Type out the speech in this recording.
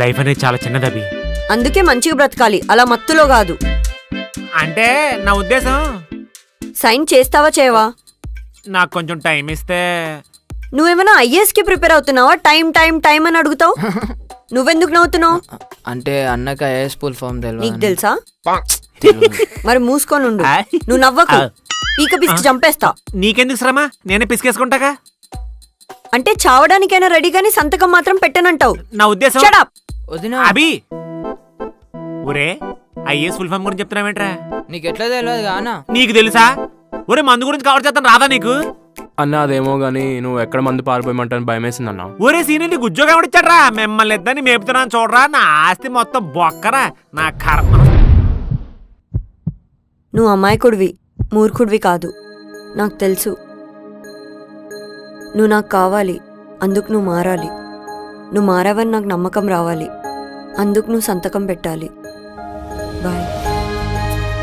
Life అనేది చాలా చిన్నది అభి. అందుకే మంచిగా బ్రతకాలి, అలా మత్తులో కాదు. అంటే నా ఉద్దేశం సైన్ చేస్తావా చేయవా? నాకు కొంచెం టైం ఇస్తే. నువ్వేమైనా ఐఏఎస్ కి ప్రిపేర్ అవుతున్నావా? టైం టైం టైం అని అడుగుతావు. నువ్వెందుకు నవ్వుతున్నావు? అంటే అన్నకి ఐఏఎస్ ఫుల్ ఫామ్ నీకు తెలుసా? మరి మూసుకొని ఉండు. నువ్వు నవ్వకు, పీక పిసికి చంపేస్తా. నీకెందుకు శ్రమ, నేనే పిసికేసుకుంటాగా. అంటే చావడానికైనా రెడీ గానీ సంతకం మాత్రం పెట్టనంటావు. నా ఉద్దేశం Shut up. అభి. ఒరే ఐఏఎస్ ఫుల్ ఫామ్ గురించి చెప్తున్నావేంట్రా? నీకు ఎట్లా తెలియదు కానా? నీకు తెలుసా? ఒరే మందు గురించి కవర్ చేస్తాను రాదా నీకు? అన్న అదేమో గానీ నువ్వు ఎక్కడ మందు పారిపోయమంటాను భయమేసింది అన్న. ఒరే సీనియర్ నీకు ఉద్యోగం ఎవడిచ్చాడ్రా? మిమ్మల్ని ఇద్దరిని మేపుతున్నాను చూడరా. నా ఆస్తి మొత్తం బొక్కరా. నా కర్మ. నువ్వు అమాయకుడివి, మూర్ఖుడివి కాదు, నాకు తెలుసు. నువ్వు నాకు కావాలి, అందుకు నువ్వు మారాలి. నువ్వు మారావని నాకు నమ్మకం రావాలి, అందుకు నువ్వు సంతకం పెట్టాలి. బాయ్.